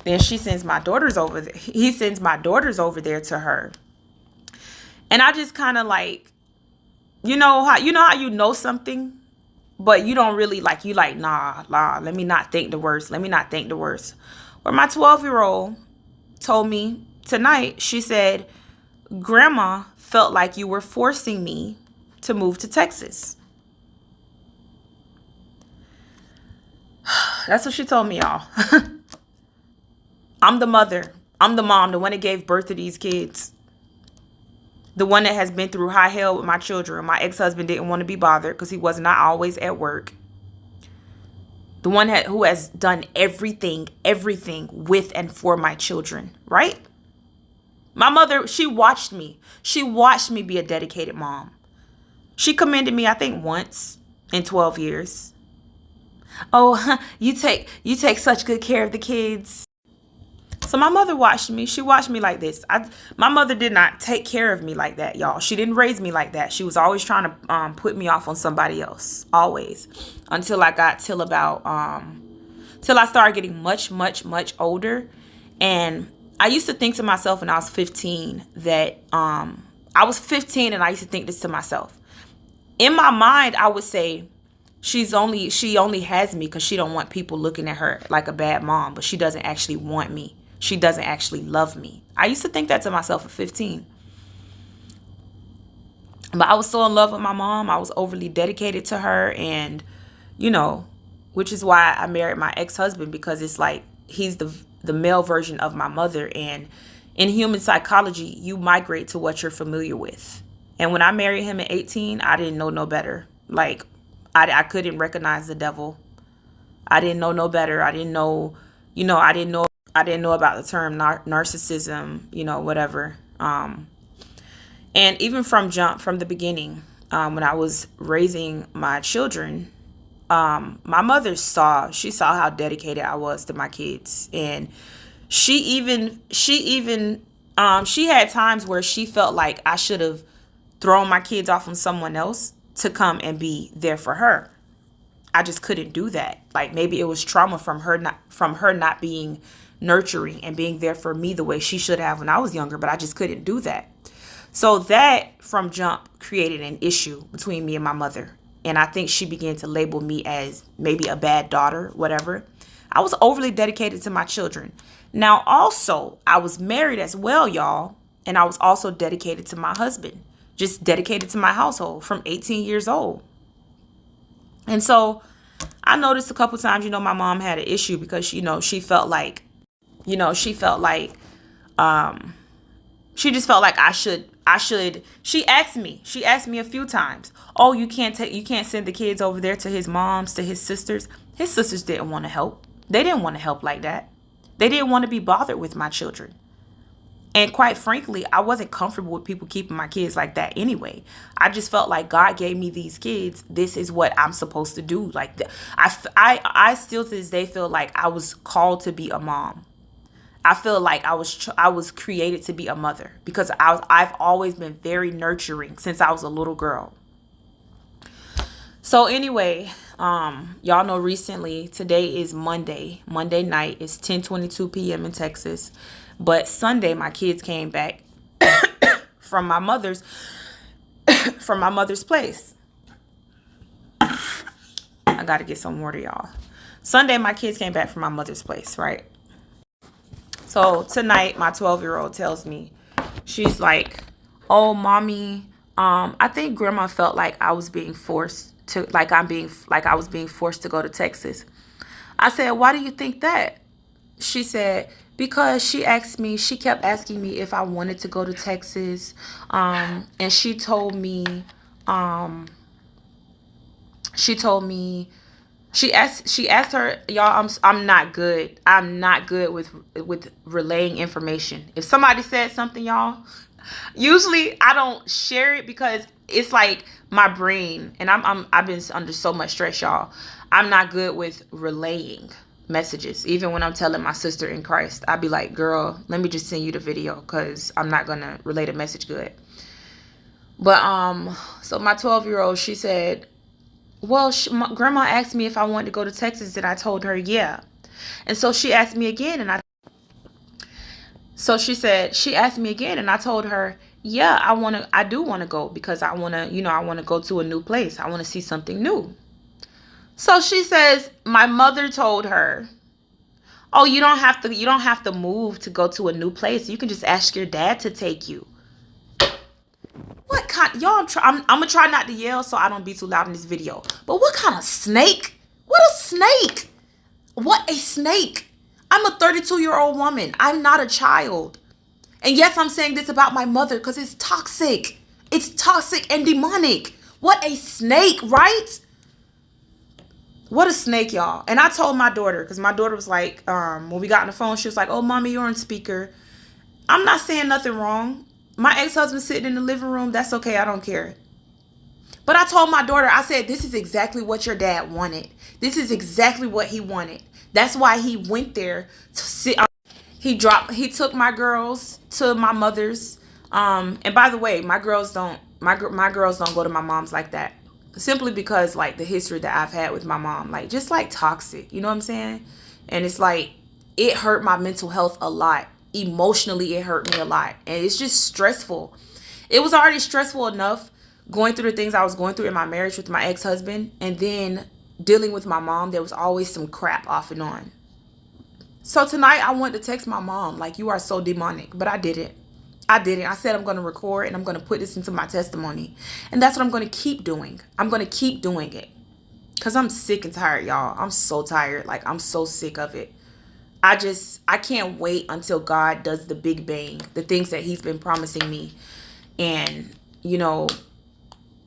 Then she sends my daughters over there. He sends my daughters over there to her. And I just kind of like, how you know something, but you don't really like, you like, nah, let me not think the worst. Let me not think the worst. Where my 12-year-old told me tonight, she said, Grandma felt like you were forcing me to move to Texas. That's what she told me, y'all. I'm the mother. I'm the mom, the one that gave birth to these kids. The one that has been through high hell with my children. My ex-husband didn't want to be bothered because he was not always at work. The one who has done everything with and for my children, right? My mother, she watched me. She watched me be a dedicated mom. She commended me, I think, once in 12 years. Oh, you take such good care of the kids. So my mother watched me. She watched me like this. My mother did not take care of me like that, y'all. She didn't raise me like that. She was always trying to put me off on somebody else. Always. Till I started getting much, much, much older. And I used to think to myself when I was 15 that I was 15 and I used to think this to myself. In my mind, I would say, she only has me because she don't want people looking at her like a bad mom, but she doesn't actually want me. She doesn't actually love me. I used to think that to myself at 15. But I was so in love with my mom. I was overly dedicated to her. And, which is why I married my ex-husband, because it's like he's the male version of my mother. And in human psychology, you migrate to what you're familiar with. And when I married him at 18, I didn't know no better. Like, I couldn't recognize the devil. I didn't know no better. I didn't know about the term narcissism, whatever. And even from the beginning, when I was raising my children, my mother saw how dedicated I was to my kids. And she had times where she felt like I should have thrown my kids off on someone else to come and be there for her. I just couldn't do that. Like, maybe it was trauma from her not being nurturing and being there for me the way she should have when I was younger, but I just couldn't do that. So that from jump created an issue between me and my mother. And I think she began to label me as maybe a bad daughter, whatever. I was overly dedicated to my children. Now, also, I was married as well, y'all. And I was also dedicated to my husband, just dedicated to my household from 18 years old. And so I noticed a couple times, my mom had an issue because, she felt like, she just felt like I should, she asked me a few times, oh, you can't send the kids over there to his mom's, to his sisters. His sisters didn't want to help. They didn't want to help like that. They didn't want to be bothered with my children. And quite frankly, I wasn't comfortable with people keeping my kids like that anyway. I just felt like God gave me these kids. This is what I'm supposed to do. Like, I still to this day feel like I was called to be a mom. I feel like I was created to be a mother because I've always been very nurturing since I was a little girl. So anyway, y'all know recently, today is Monday night. It's 10:22 p.m. in Texas. But Sunday, my kids came back from my mother's place. I got to get some water, y'all. Sunday, my kids came back from my mother's place, right? So tonight, my 12-year-old tells me, she's like, oh, mommy, I think grandma felt like I was being forced to, I was being forced to go to Texas. I said, why do you think that? She said, because she kept asking me if I wanted to go to Texas. And she told me, she asked her, y'all, I'm not good. I'm not good with relaying information. If somebody said something, y'all, usually I don't share it because it's like my brain, and I've been under so much stress, y'all. I'm not good with relaying messages. Even when I'm telling my sister in Christ, I'd be like, girl, let me just send you the video because I'm not gonna relay the message good. But so my 12-year-old, she said, well, my grandma asked me if I wanted to go to Texas, and I told her yeah. And so she asked me again, and So she asked me again, and I told her, yeah, I do want to go because I want to, I want to go to a new place. I want to see something new. So she says, my mother told her, oh, you don't have to move to go to a new place. You can just ask your dad to take you. What kind, y'all, I'm gonna try not to yell so I don't be too loud in this video. But what kind of snake? What a snake. What a snake. I'm a 32-year-old woman. I'm not a child. And yes, I'm saying this about my mother because it's toxic. It's toxic and demonic. What a snake, right? What a snake, y'all. And I told my daughter, because my daughter was like, when we got on the phone, she was like, oh, mommy, you're on speaker. I'm not saying nothing wrong. My ex-husband sitting in the living room. That's okay. I don't care. But I told my daughter, I said, this is exactly what your dad wanted. This is exactly what he wanted. That's why he went there to sit. He took my girls to my mother's. And by the way, my girls don't go to my mom's like that. Simply because like the history that I've had with my mom, like just like toxic, you know what I'm saying? And it's like, it hurt my mental health a lot. Emotionally, it hurt me a lot. And it's just stressful. It was already stressful enough going through the things I was going through in my marriage with my ex-husband. And then dealing with my mom, there was always some crap off and on. So tonight I wanted to text my mom, like, you are so demonic. But I didn't. I said I'm going to record and I'm going to put this into my testimony. And that's what I'm going to keep doing. I'm going to keep doing it. Because I'm sick and tired, y'all. I'm so tired. Like, I'm so sick of it. I can't wait until God does the big bang. The things that he's been promising me. And,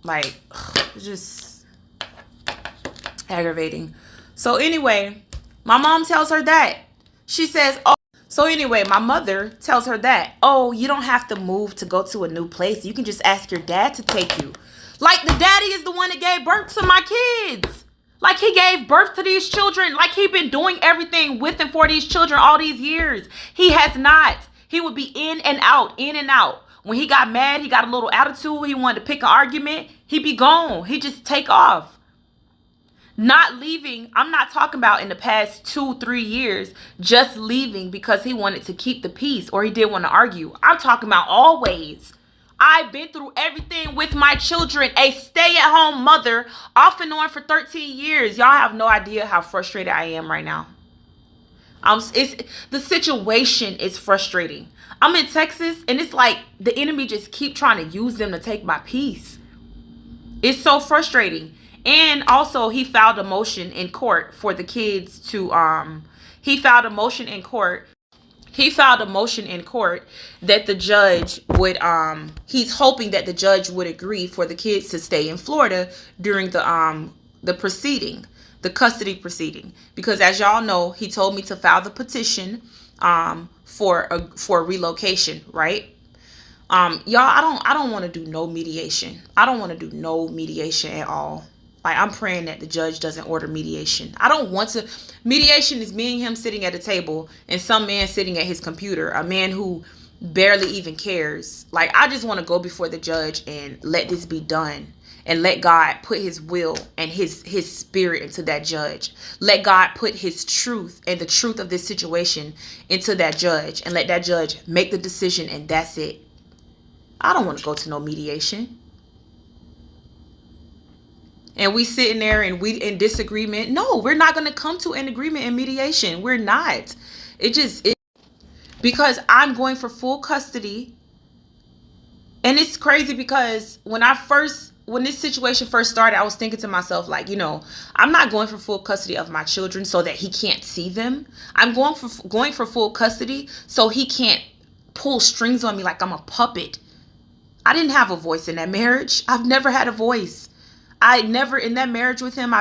like, it's just aggravating. So anyway, my mom tells her that. She says, oh. So anyway, my mother tells her that, oh, you don't have to move to go to a new place. You can just ask your dad to take you. Like the daddy is the one that gave birth to my kids. Like he gave birth to these children. Like he been doing everything with and for these children all these years. He has not. He would be in and out, in and out. When he got mad, he got a little attitude. He wanted to pick an argument. He'd be gone. He'd just take off. Not leaving, I'm not talking about in the past 2-3 years, just leaving because he wanted to keep the peace or he didn't want to argue. I'm talking about always. I've been through everything with my children, a stay-at-home mother, off and on for 13 years. Y'all have no idea how frustrated I am right now. The situation is frustrating. I'm in Texas and it's like the enemy just keep trying to use them to take my peace. It's so frustrating. And also, he filed a motion in court for the kids to, he filed a motion in court that the judge would, he's hoping that the judge would agree for the kids to stay in Florida during the proceeding, the custody proceeding. Because as y'all know, he told me to file the petition, for relocation, right? Y'all, I don't want to do no mediation. I don't want to do no mediation at all. Like, I'm praying that the judge doesn't order mediation. I don't want to. Mediation is me and him sitting at a table and some man sitting at his computer, a man who barely even cares. Like, I just want to go before the judge and let this be done and let God put his will and his spirit into that judge. Let God put his truth and the truth of this situation into that judge and let that judge make the decision, and that's it. I don't want to go to no mediation. And we sitting there and we in disagreement. No, we're not going to come to an agreement in mediation. We're not. Because I'm going for full custody. And it's crazy because when this situation first started, I was thinking to myself, like, I'm not going for full custody of my children so that he can't see them. I'm going for full custody so he can't pull strings on me like I'm a puppet. I didn't have a voice in that marriage. I've never had a voice. In that marriage with him,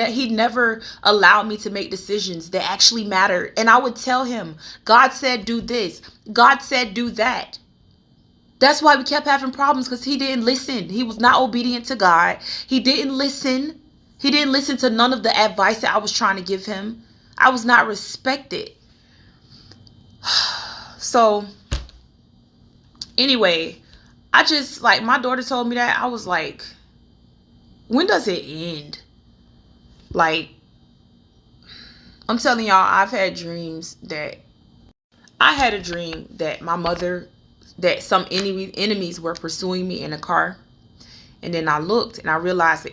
he never allowed me to make decisions that actually mattered. And I would tell him, God said do this. God said do that. That's why we kept having problems, because he didn't listen. He was not obedient to God. He didn't listen. He didn't listen to none of the advice that I was trying to give him. I was not respected. So anyway, my daughter told me that. I was like, when does it end? Like, I'm telling y'all, I've had dreams that I had a dream that that some enemies were pursuing me in a car. And then I looked and I realized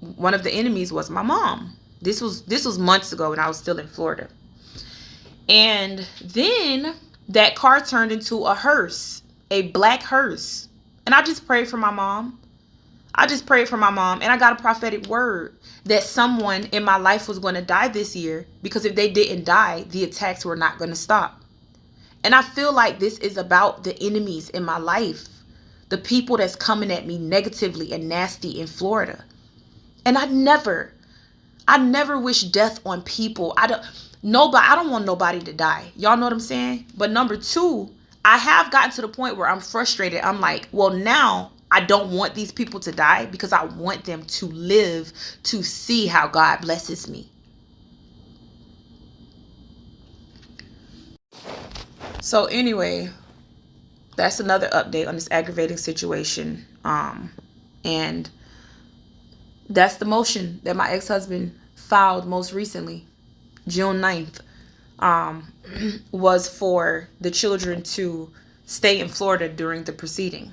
one of the enemies was my mom. This was months ago when I was still in Florida. And then that car turned into a hearse, a black hearse. And I just prayed for my mom. And I got a prophetic word that someone in my life was going to die this year, because if they didn't die, the attacks were not going to stop. And I feel like this is about the enemies in my life, the people that's coming at me negatively and nasty in Florida. And I never wish death on people. I don't want nobody to die. Y'all know what I'm saying? But number two, I have gotten to the point where I'm frustrated. I'm like, well, now I don't want these people to die, because I want them to live to see how God blesses me. So anyway, that's another update on this aggravating situation. And that's the motion that my ex-husband filed most recently, June 9th, was for the children to stay in Florida during the proceeding.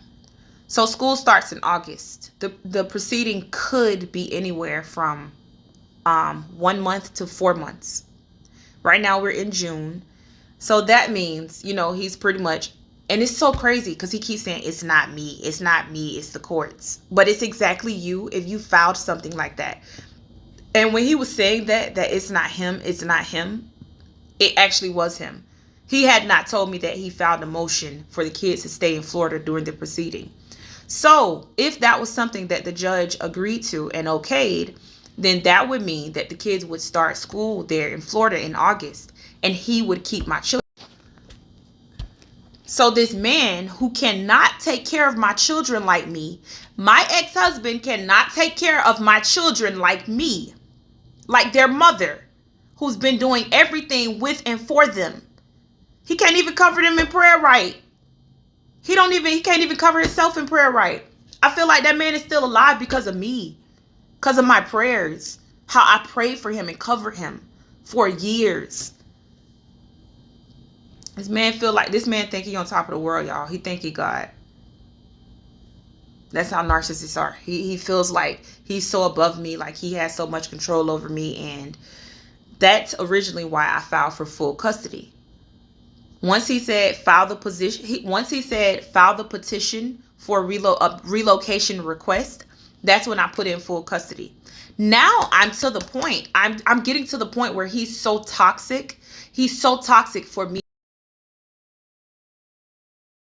So school starts in August. The proceeding could be anywhere from 1 month to 4 months. Right now we're in June. So that means, he's pretty much, and it's so crazy because he keeps saying, it's not me, it's the courts. But it's exactly you if you filed something like that. And when he was saying that it's not him, it actually was him. He had not told me that he filed a motion for the kids to stay in Florida during the proceeding. So if that was something that the judge agreed to and okayed, then that would mean that the kids would start school there in Florida in August, and he would keep my children. So this man who cannot take care of my children like me, my ex-husband cannot take care of my children like me, like their mother, who's been doing everything with and for them. He can't even cover them in prayer right. He can't even cover himself in prayer right. I feel like that man is still alive because of me, because of my prayers, how I prayed for him and covered him for years. This man think he on top of the world, y'all. He think he God. That's how narcissists are. He feels like he's so above me, like he has so much control over me. And that's originally why I filed for full custody. Once he said file the petition for a relocation request, that's when I put in full custody. Now I'm to the point. I'm getting to the point where he's so toxic. He's so toxic for me